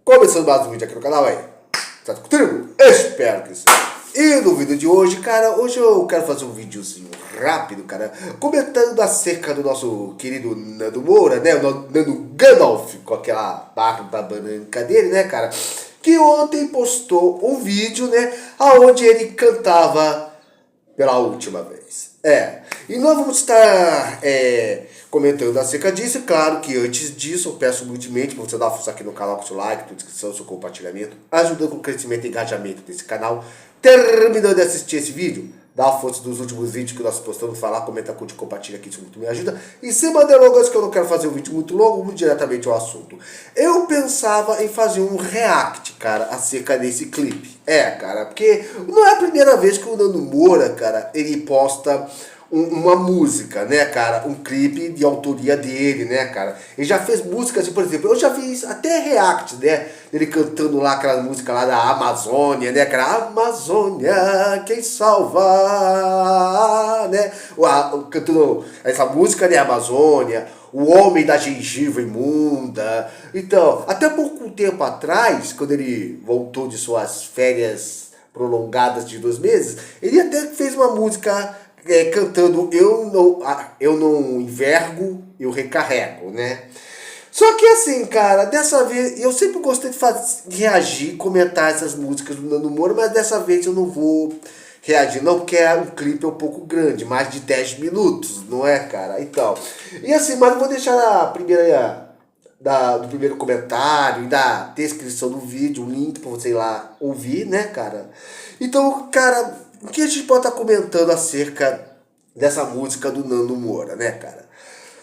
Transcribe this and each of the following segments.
Começando mais um vídeo aqui no canal aí. Certo contigo? Espero que sim. E no vídeo de hoje, cara, hoje eu quero fazer um videozinho rápido, cara, comentando acerca do nosso querido Nando Moura, né? O Nando Gandalf, com aquela barba branca dele, né, cara? Que ontem postou um vídeo, né, aonde ele cantava pela última vez. E nós vamos estar comentando acerca disso. Claro que antes disso eu peço humildemente para você dar uma força aqui no canal com seu like, sua inscrição, seu compartilhamento, ajudando com o crescimento e engajamento desse canal. Terminando de assistir esse vídeo, dá uma força dos últimos vídeos que nós postamos, falar, comenta, curte, compartilha aqui, isso muito me ajuda. E sem delongas, que eu não quero fazer um vídeo muito longo, vamos diretamente ao assunto. Eu pensava em fazer um react, cara, acerca desse clipe. Cara, porque não é a primeira vez que o Nando Moura, cara, ele posta uma música, né, cara, um clipe de autoria dele, né, cara. Ele já fez músicas, assim, por exemplo, eu já fiz até react, né, ele cantando lá aquela música lá da Amazônia, né, cara, Amazônia, quem salva, né, cantando essa música, né, Amazônia, o homem da gengiva imunda. Então, até pouco tempo atrás, quando ele voltou de suas férias prolongadas de 2 meses, ele até fez uma música cantando eu não envergo, eu recarrego, né? Só que assim, cara, dessa vez, eu sempre gostei de reagir, comentar essas músicas do Nando Moura, mas dessa vez eu não vou reagir, não, porque um clipe um pouco grande, mais de 10 minutos, não é, cara? Então, e assim, mas eu vou deixar a primeira do primeiro comentário e da descrição do vídeo, um link pra você ir lá ouvir, né, cara? Então, cara, o que a gente pode estar comentando acerca dessa música do Nando Moura, né, cara?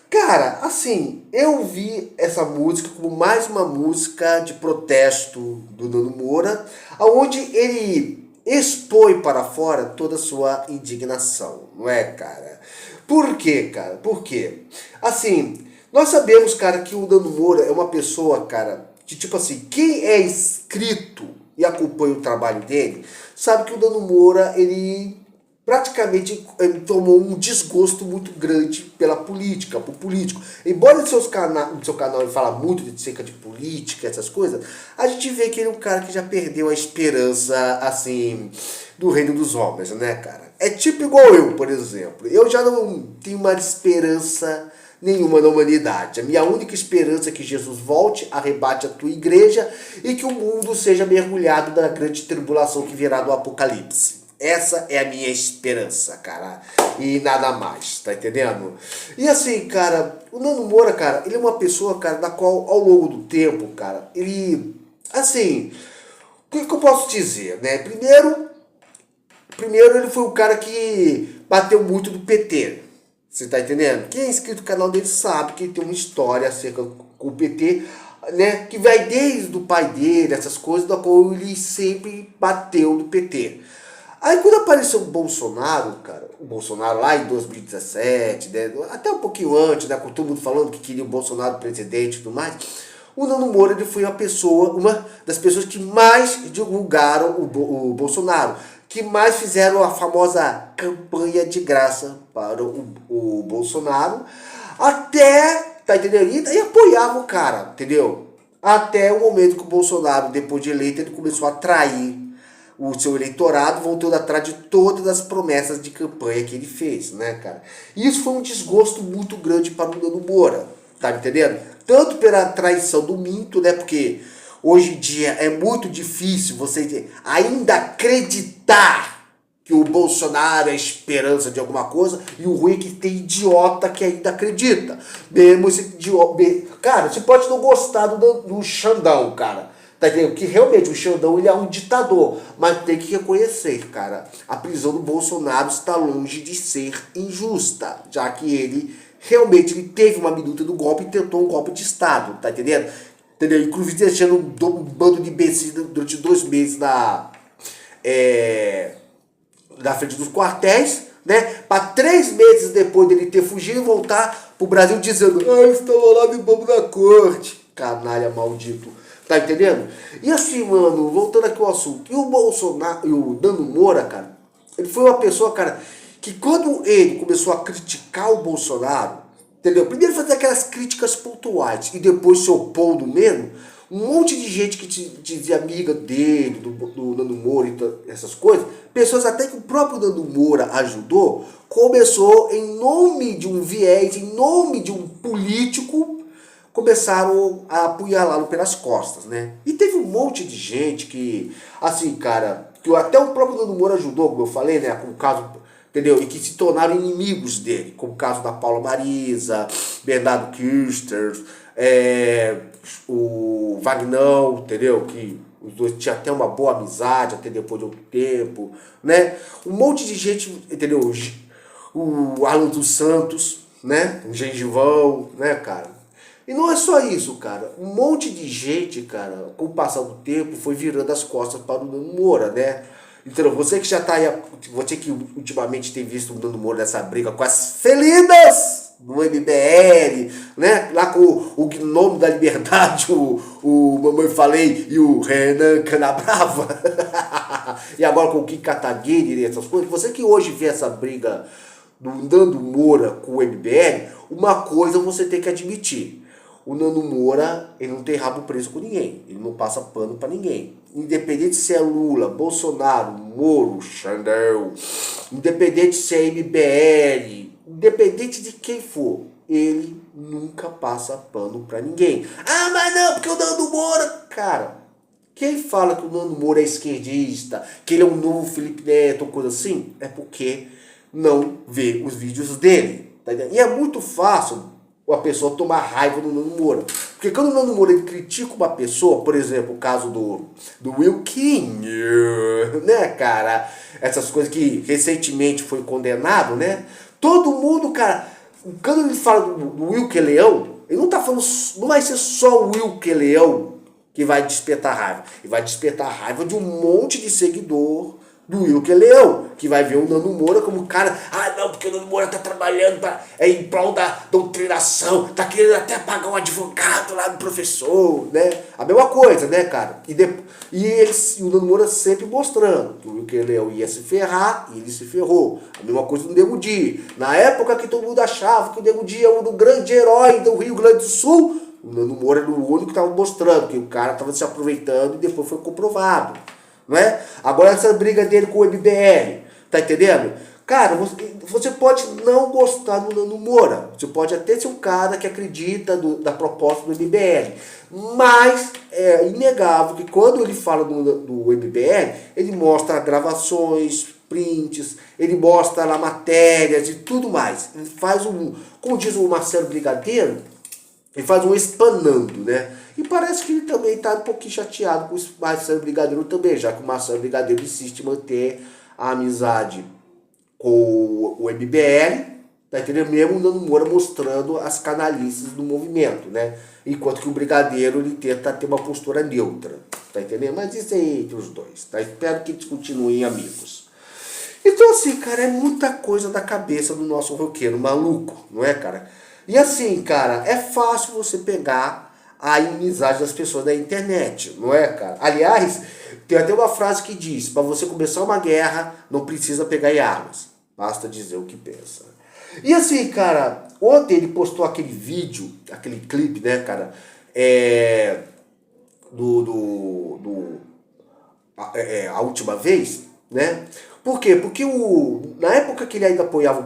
Cara, assim, eu vi essa música como mais uma música de protesto do Nando Moura, onde ele expõe para fora toda a sua indignação, não é, cara? Por quê, cara? Por quê? Assim, nós sabemos, cara, que o Nando Moura é uma pessoa, cara, que tipo assim, quem é inscrito e acompanha o trabalho dele, sabe que o Nando Moura, ele praticamente tomou um desgosto muito grande pela política, por político. Embora no seu canal ele fala muito acerca de política, essas coisas, a gente vê que ele é um cara que já perdeu a esperança, assim, do reino dos homens, né, cara? É tipo igual eu, por exemplo. Eu já não tenho mais esperança nenhuma na humanidade. A minha única esperança é que Jesus volte, arrebate a tua igreja e que o mundo seja mergulhado na grande tribulação que virá do Apocalipse. Essa é a minha esperança, cara. E nada mais, tá entendendo? E assim, cara, o Nando Moura, cara, ele é uma pessoa, cara, da qual ao longo do tempo, cara, ele, assim, o que eu posso dizer, né? Primeiro ele foi um cara que bateu muito do PT. Você tá entendendo? Quem é inscrito no canal dele sabe que ele tem uma história acerca com o PT, né? Que vai desde o pai dele, essas coisas, da qual ele sempre bateu do PT. Aí quando apareceu o Bolsonaro, cara, o Bolsonaro lá em 2017, né, até um pouquinho antes, né, com todo mundo falando que queria o Bolsonaro presidente e tudo mais, o Nando Moura, ele foi uma das pessoas que mais divulgaram o Bolsonaro, que mais fizeram a famosa campanha de graça para o Bolsonaro, até, tá entendendo? E apoiavam o cara, entendeu? Até o momento que o Bolsonaro, depois de eleito, ele começou a trair o seu eleitorado, voltando atrás de todas as promessas de campanha que ele fez, né, cara? E isso foi um desgosto muito grande para o Nando Moura, tá me entendendo? Tanto pela traição do Minto, né, porque hoje em dia é muito difícil você ainda acreditar que o Bolsonaro é a esperança de alguma coisa, e o ruim é que tem idiota que ainda acredita. Mesmo esse idiota... Cara, você pode não gostar do Xandão, cara. Tá entendendo? Que realmente o Xandão, ele é um ditador, mas tem que reconhecer, cara, a prisão do Bolsonaro está longe de ser injusta, já que ele realmente teve uma minuta do golpe e tentou um golpe de Estado, tá entendendo? Entendeu? Inclusive deixando um bando de imbecis durante 2 meses na frente dos quartéis, né? Para 3 meses depois dele ter fugido e voltar pro Brasil dizendo: eu estava lá no bombo da corte. Canalha maldito. Tá entendendo? E assim, mano, voltando aqui ao assunto. E o Bolsonaro, e o Nando Moura, cara, ele foi uma pessoa, cara, que quando ele começou a criticar o Bolsonaro, entendeu? Primeiro fazer aquelas críticas pontuais e depois se opondo mesmo, Um monte de gente que te dizia amiga dele, do Nando Moura e essas coisas, pessoas até que o próprio Nando Moura ajudou, começou em nome de um viés, em nome de um político, começaram a apunhalá-lo pelas costas, né? E teve um monte de gente que, assim, cara, que até o próprio Nando Moura ajudou, como eu falei, né? Com o caso, entendeu? E que se tornaram inimigos dele, como o caso da Paula Marisa, Bernardo Kirster, o Vagnão, entendeu? Que os dois tinham até uma boa amizade, até depois de outro tempo, né? Um monte de gente, entendeu? O Alan dos Santos, né? O Gengivão, né, cara? E não é só isso, cara. Um monte de gente, cara, com o passar do tempo, foi virando as costas para o Nando Moura, né? Então, você que já tá aí, você que ultimamente tem visto o Nando Moura nessa briga com as felinas do MBL, né? Lá com o Gnome da Liberdade, o Mamãe Falei e o Renan Canabrava. E agora com o Kim Kataguiri e essas coisas. Você que hoje vê essa briga do Nando Moura com o MBL, uma coisa você tem que admitir. O Nando Moura, ele não tem rabo preso com ninguém. Ele não passa pano pra ninguém. Independente se é Lula, Bolsonaro, Moro, Xandão, independente se é MBL, independente de quem for, ele nunca passa pano pra ninguém. Ah, mas não, porque o Nando Moura... Cara, quem fala que o Nando Moura é esquerdista, que ele é um novo Felipe Neto ou coisa assim, é porque não vê os vídeos dele. Tá entendendo? E é muito fácil a pessoa tomar raiva do Nando Moura. Porque quando o Nando Moura ele critica uma pessoa, por exemplo, o caso do Wilkinho, né, cara? Essas coisas que recentemente foi condenado, né? Todo mundo, cara, quando ele fala do Wilker Leão, ele não tá falando, não vai ser só o Wilker Leão que vai despertar raiva. Ele vai despertar raiva de um monte de seguidor do Wilker Leão, que vai ver o Nando Moura como cara, ah não, porque o Nando Moura tá trabalhando em prol da doutrinação, tá querendo até pagar um advogado lá no professor, né? A mesma coisa, né, cara? E o Nando Moura sempre mostrando que o Wilker Leão ia se ferrar e ele se ferrou. A mesma coisa do Nego Di. Na época que todo mundo achava que o Nego Di era o grande herói do Rio Grande do Sul, o Nando Moura era o único que tava mostrando que o cara tava se aproveitando e depois foi comprovado. Não é? Agora essa briga dele com o MBL, tá entendendo? Cara, você pode não gostar do Nando Moura, você pode até ser um cara que acredita da proposta do MBL, mas é inegável que quando ele fala do MBL, ele mostra gravações, prints, ele mostra lá matérias e tudo mais. Ele faz como diz o Marcelo Brigadeiro, ele faz um espanando, né? E parece que ele também está um pouquinho chateado com o Marcelo Brigadeiro também, já que o Marcelo Brigadeiro insiste em manter a amizade com o MBL, tá entendendo? Mesmo o Nando Moura mostrando as canalices do movimento, né? Enquanto que o Brigadeiro, ele tenta ter uma postura neutra, tá entendendo? Mas isso é entre os dois, tá? Espero que eles continuem amigos. Então assim, cara, é muita coisa da cabeça do nosso roqueiro maluco, não é, cara? E assim, cara, é fácil você pegar a inimizade das pessoas da internet, não é, cara? Aliás, tem até uma frase que diz, para você começar uma guerra, não precisa pegar em armas, basta dizer o que pensa. E assim, cara, ontem ele postou aquele vídeo, aquele clipe, né, cara, a última vez, né? Por quê? Porque na época que ele ainda apoiava o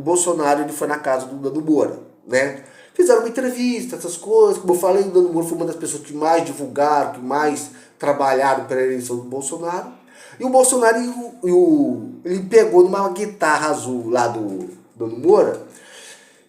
Bolsonaro ele foi na casa do Nando Moura, né? Fizeram uma entrevista, essas coisas. Como eu falei, o Nando Moura foi uma das pessoas que mais divulgaram, que mais trabalharam pela eleição do Bolsonaro. E o Bolsonaro, ele pegou numa guitarra azul lá do Nando Moura.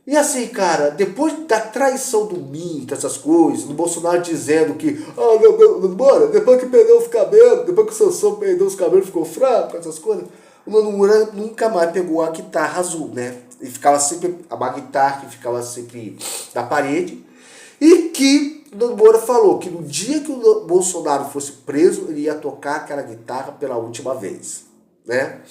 E assim, cara, depois da traição do Minto, essas coisas, do Bolsonaro dizendo que, Nando Moura, depois que perdeu os cabelos, depois que o Sansão perdeu os cabelos, ficou fraco, essas coisas, o Nando Moura nunca mais pegou a guitarra azul, né? E ficava sempre, uma guitarra que ficava sempre na parede, e que o Nando Moura falou que no dia que o Bolsonaro fosse preso, ele ia tocar aquela guitarra pela última vez, né?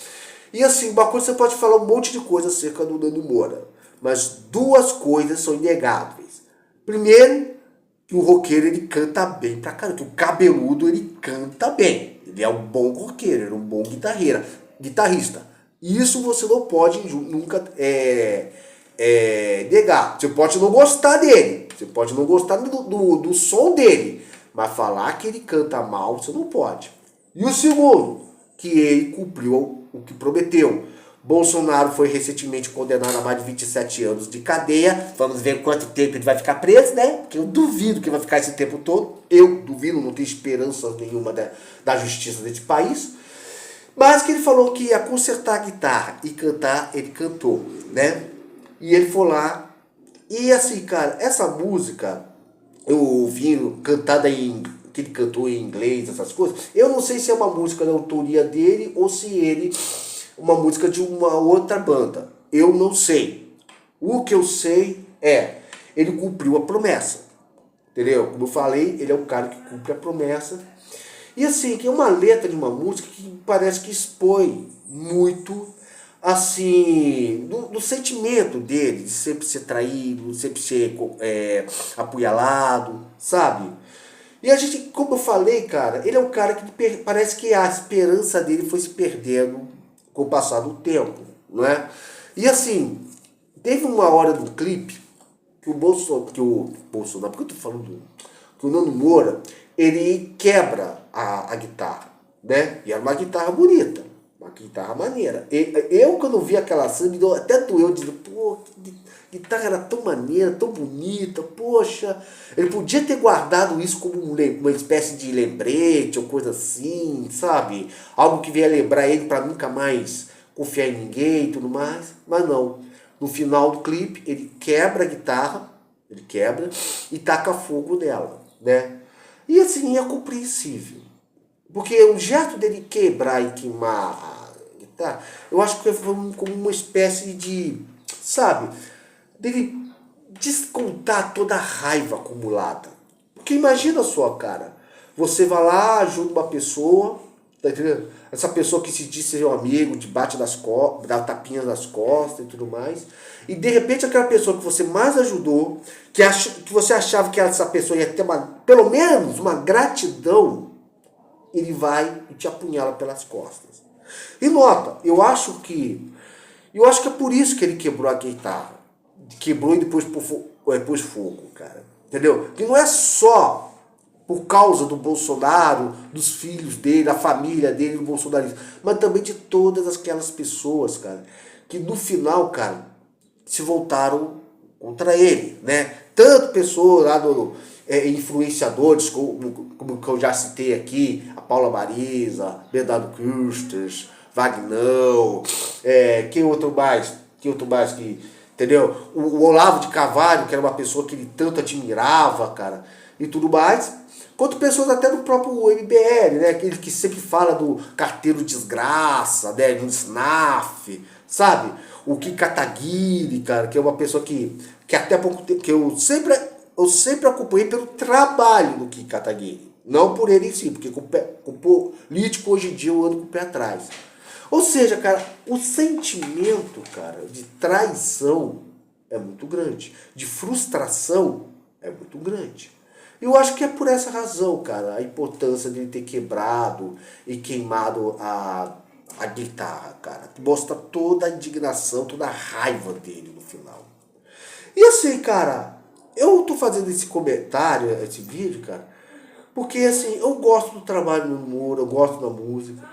E assim, uma coisa, você pode falar um monte de coisa acerca do Nando Moura, mas duas coisas são inegáveis. Primeiro, que o roqueiro ele canta bem pra caramba, que o cabeludo ele canta bem. Ele é um bom roqueiro, ele é um bom guitarrista. Isso você não pode nunca negar. Você pode não gostar dele, você pode não gostar do som dele, mas falar que ele canta mal, você não pode. E o segundo, que ele cumpriu o que prometeu. Bolsonaro foi recentemente condenado a mais de 27 anos de cadeia. Vamos ver quanto tempo ele vai ficar preso, né? Porque eu duvido que vai ficar esse tempo todo. Eu duvido, não tenho esperança nenhuma da justiça desse país. Mas que ele falou que ia consertar a guitarra e cantar, ele cantou, né? E ele foi lá. E assim, cara, essa música, eu ouvindo, cantada que ele cantou em inglês, essas coisas, eu não sei se é uma música da autoria dele ou se ele, uma música de uma outra banda. Eu não sei. O que eu sei ele cumpriu a promessa. Entendeu? Como eu falei, ele é o cara que cumpre a promessa. E assim, que é uma letra de uma música que parece que expõe muito, assim, do sentimento dele, de sempre ser traído, sempre ser apunhalado, sabe? E a gente, como eu falei, cara, ele é um cara que parece que a esperança dele foi se perdendo com o passar do tempo, não é? E assim, teve uma hora do clipe que o Bolsonaro, porque eu tô falando que o Nando Moura, ele quebra a guitarra, né? E era uma guitarra bonita, uma guitarra maneira. Eu quando vi aquela cena, me deu até doeu, dizendo, pô, que guitarra era tão maneira, tão bonita, poxa. Ele podia ter guardado isso como uma espécie de lembrete ou coisa assim, sabe? Algo que venha lembrar ele para nunca mais confiar em ninguém e tudo mais. Mas não. No final do clipe, ele quebra a guitarra, ele quebra e taca fogo nela, né? E assim, é compreensível. Porque o gesto dele quebrar e queimar a guitarra, eu acho que foi como uma espécie de, sabe, dele descontar toda a raiva acumulada. Porque imagina só, cara, você vai lá, ajuda uma pessoa, tá entendendo? Essa pessoa que se diz ser seu amigo, te bate nas costas, dá tapinhas nas costas e tudo mais. E de repente aquela pessoa que você mais ajudou, que você achava que essa pessoa ia ter pelo menos uma gratidão, ele vai e te apunhala pelas costas. E nota, eu acho que é por isso que ele quebrou a guitarra. Quebrou e depois pôs fogo, cara. Entendeu? Que não é só por causa do Bolsonaro, dos filhos dele, da família dele, do bolsonarismo, mas também de todas aquelas pessoas, cara, que no final, cara, se voltaram contra ele, né? Tanto pessoas lá influenciadores, como que eu já citei aqui, a Paula Marisa, Bernardo Custas, Vagnão, quem outro mais que, entendeu? O Olavo de Carvalho, que era uma pessoa que ele tanto admirava, cara, e tudo mais. Quanto pessoas até do próprio MBL, né? Aquele que sempre fala do carteiro desgraça, né? Do SNAF, sabe? O Kim Kataguiri, cara, que é uma pessoa que até pouco tempo, que eu sempre acompanhei pelo trabalho do Kim Kataguiri. Não por ele em si, porque com político hoje em dia eu ando com o pé atrás. Ou seja, cara, o sentimento, cara, de traição é muito grande. De frustração é muito grande. Eu acho que é por essa razão, cara, a importância de ele ter quebrado e queimado a guitarra, cara. Mostra toda a indignação, toda a raiva dele no final. E assim, cara, eu tô fazendo esse comentário, esse vídeo, cara, porque assim, eu gosto do trabalho do Nando Moura, eu gosto da música.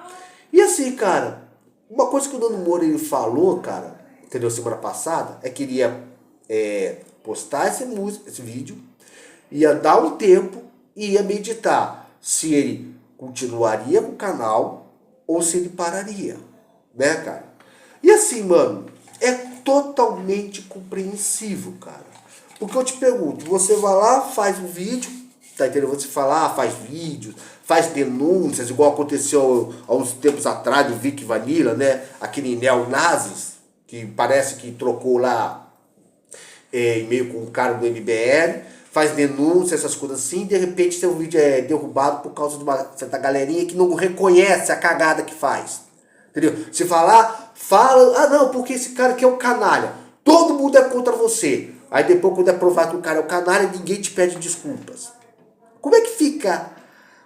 E assim, cara, uma coisa que o Nando Moura ele falou, cara, entendeu, semana passada, é que ele ia postar esse vídeo, ia dar um tempo e ia meditar se ele continuaria com o canal ou se ele pararia, né, cara? E assim, mano, é totalmente compreensível, cara. Porque eu te pergunto, você vai lá, faz um vídeo, tá entendendo? Você fala, faz vídeos, faz denúncias, igual aconteceu há uns tempos atrás do Vic Vanilla, né? Aquele neonazis, que parece que trocou lá e-mail com o cara do MBL, faz denúncia, essas coisas assim, e de repente seu vídeo é derrubado por causa de uma certa galerinha que não reconhece a cagada que faz. Entendeu? Você fala, não, porque esse cara aqui é um canalha. Todo mundo é contra você. Aí depois, quando é provado que o cara é um canalha, ninguém te pede desculpas. Como é que fica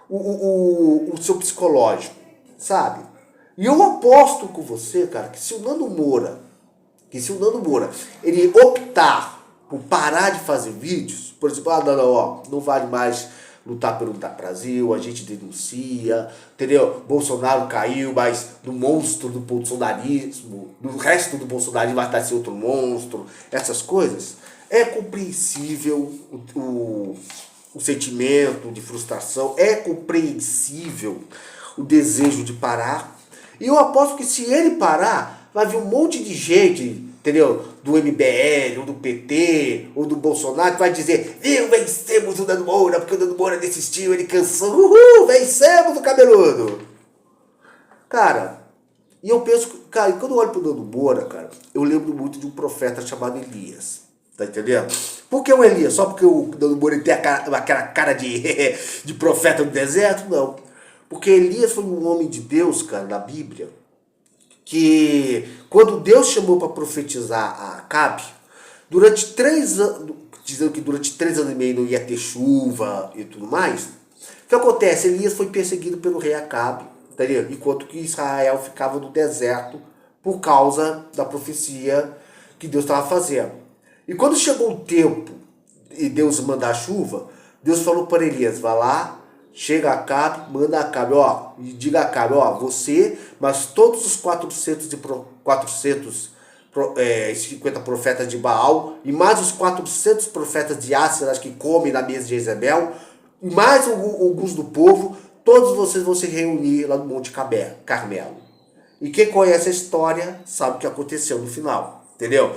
o seu psicológico, sabe? E eu aposto com você, cara, que se o Nando Moura que se o Nando Moura ele optar por parar de fazer vídeos, por exemplo, não vale mais lutar pelo Brasil, a gente denuncia, entendeu? Bolsonaro caiu, mas do monstro do bolsonarismo, do resto do bolsonarismo vai estar ser outro monstro, essas coisas. É compreensível o sentimento de frustração, é compreensível o desejo de parar. E eu aposto que se ele parar, vai vir um monte de gente, entendeu? Do MBL, ou do PT, ou do Bolsonaro, que vai dizer, viu, vencemos o Nando Moura, porque o Nando Moura desistiu, ele cansou, uhul, vencemos o cabeludo. Cara, e eu penso, cara, quando eu olho pro Nando Moura, cara, eu lembro muito de um profeta chamado Elias. Tá entendendo? Por que o Elias? Só porque o Nando Moura tem aquela cara de profeta do deserto? Não. Porque Elias foi um homem de Deus, cara, na Bíblia, que quando Deus chamou para profetizar a Acabe, durante 3 anos, dizendo que durante 3 anos e meio não ia ter chuva e tudo mais, o que acontece? Elias foi perseguido pelo rei Acabe, entendeu? Enquanto que Israel ficava no deserto por causa da profecia que Deus estava fazendo. E quando chegou o tempo e Deus mandar a chuva, Deus falou para Elias, vai lá, chega a Acabe, manda a Acabe, ó, e diga a Acabe, ó, você, mas todos os 450 profetas de Baal, e mais os 400 profetas de Áseras que comem na mesa de Jezebel, e mais alguns do povo, todos vocês vão se reunir lá no Monte Carmelo. E quem conhece a história sabe o que aconteceu no final, entendeu?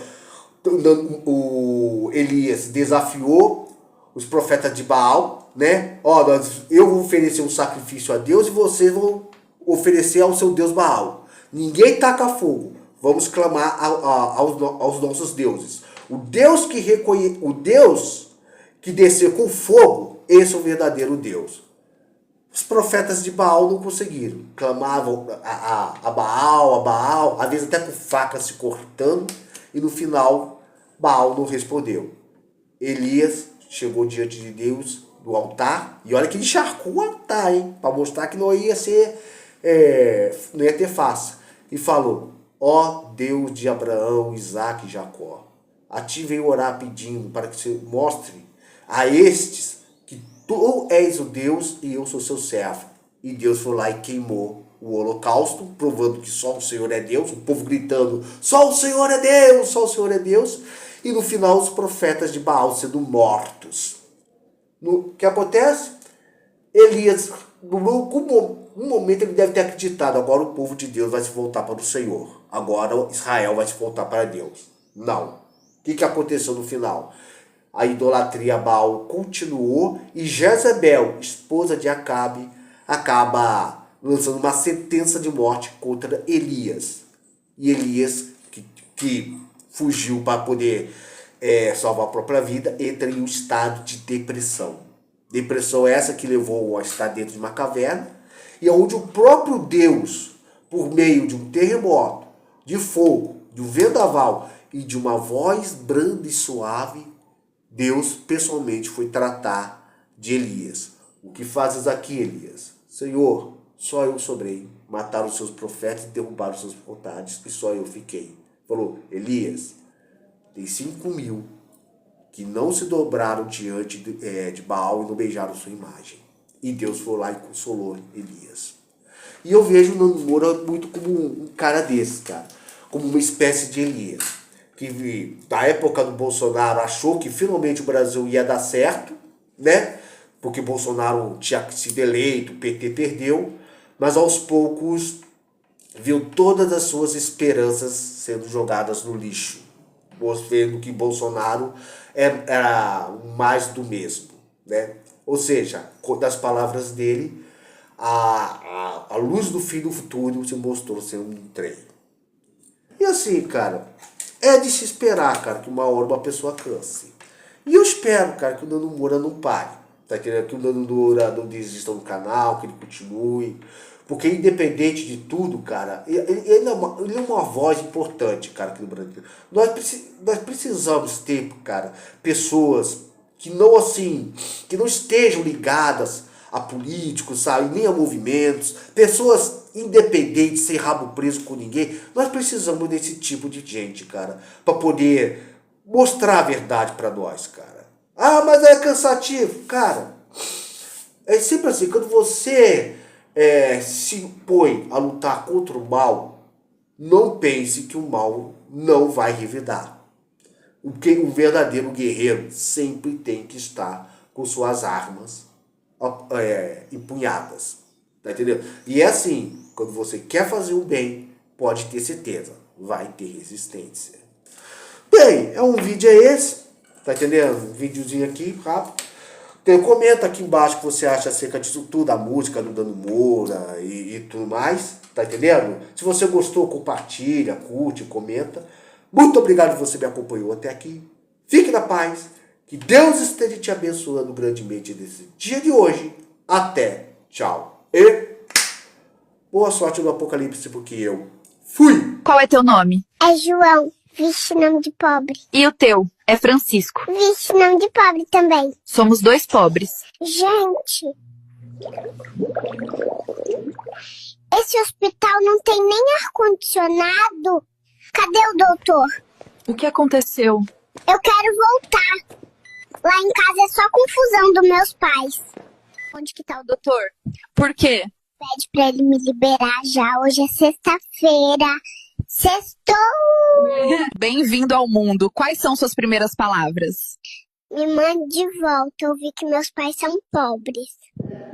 O Elias desafiou os profetas de Baal, né? Ó, eu vou oferecer um sacrifício a Deus e vocês vão oferecer ao seu Deus Baal. Ninguém taca fogo. Vamos clamar aos nossos deuses. O Deus que descer com fogo, esse é o verdadeiro Deus. Os profetas de Baal não conseguiram. Clamavam a Baal, às vezes até com faca se cortando. E no final, Baal não respondeu. Elias chegou diante de Deus do altar. E olha que ele encharcou o altar, hein? Para mostrar que não ia ser, não ia ter face. E falou, ó Deus de Abraão, Isaque e Jacó, a ti veio orar pedindo para que você mostre a estes que tu és o Deus e eu sou seu servo. E Deus foi lá e queimou o holocausto, provando que só o Senhor é Deus, o povo gritando, só o Senhor é Deus, só o Senhor é Deus, e no final os profetas de Baal sendo mortos. O que acontece? Elias, no momento ele deve ter acreditado, agora o povo de Deus vai se voltar para o Senhor, agora Israel vai se voltar para Deus. Não. O que aconteceu no final? A idolatria a Baal continuou e Jezebel, esposa de Acabe, acaba lançando uma sentença de morte contra Elias. E Elias, que fugiu para poder salvar a própria vida, entra em um estado de depressão. Depressão essa que levou a estar dentro de uma caverna, e onde o próprio Deus, por meio de um terremoto, de fogo, de um vendaval e de uma voz branda e suave, Deus pessoalmente foi tratar de Elias. O que fazes aqui, Elias? Senhor, só eu sobrei. Mataram os seus profetas e derrubaram os seus vontades, e só eu fiquei. Falou, Elias, tem 5.000 que não se dobraram diante de Baal e não beijaram sua imagem. E Deus foi lá e consolou Elias. E eu vejo o Nando Moura muito como um cara desse, cara. Como uma espécie de Elias. Que na época do Bolsonaro achou que finalmente o Brasil ia dar certo, né? Porque Bolsonaro tinha sido eleito, o PT perdeu, mas aos poucos viu todas as suas esperanças sendo jogadas no lixo, vendo que Bolsonaro era mais do mesmo, né? Ou seja, das palavras dele, a luz do fim do futuro se mostrou ser um trem. E assim, cara, é de se esperar, cara, que uma hora uma pessoa canse. E eu espero, cara, que o Nando Moura não pare. Tá querendo que o Nando Moura não desista do canal, que ele continue. Porque independente de tudo, cara, ele é uma voz importante, cara, aqui no Brasil. Nós precisamos ter, cara, pessoas que não, assim, que não estejam ligadas a políticos, sabe, nem a movimentos. Pessoas independente, sem rabo preso com ninguém. Nós precisamos desse tipo de gente, cara, para poder mostrar a verdade para nós, cara. Ah, mas é cansativo. Cara, é sempre assim, quando você se impõe a lutar contra o mal, não pense que o mal não vai revidar. Um verdadeiro guerreiro sempre tem que estar com suas armas empunhadas. Tá entendendo? E é assim, quando você quer fazer o bem, pode ter certeza, vai ter resistência. Bem, um vídeo esse, tá entendendo? Um videozinho aqui, rápido. Então, comenta aqui embaixo o que você acha acerca disso tudo, a música do Nando Moura e tudo mais, tá entendendo? Se você gostou, compartilha, curte, comenta. Muito obrigado que você me acompanhou até aqui. Fique na paz. Que Deus esteja te abençoando grandemente nesse dia de hoje. Até. Tchau. E boa sorte no apocalipse, porque eu fui. Qual é teu nome? É João. Vixe, nome de pobre. E o teu? É Francisco. Vixe, nome de pobre também. Somos dois pobres. Gente, esse hospital não tem nem ar-condicionado. Cadê o doutor? O que aconteceu? Eu quero voltar. Lá em casa é só confusão dos meus pais. Onde que tá o doutor? Por quê? Pede pra ele me liberar já. Hoje é sexta-feira. Sextou! Bem-vindo ao mundo. Quais são suas primeiras palavras? Me mande de volta. Eu vi que meus pais são pobres.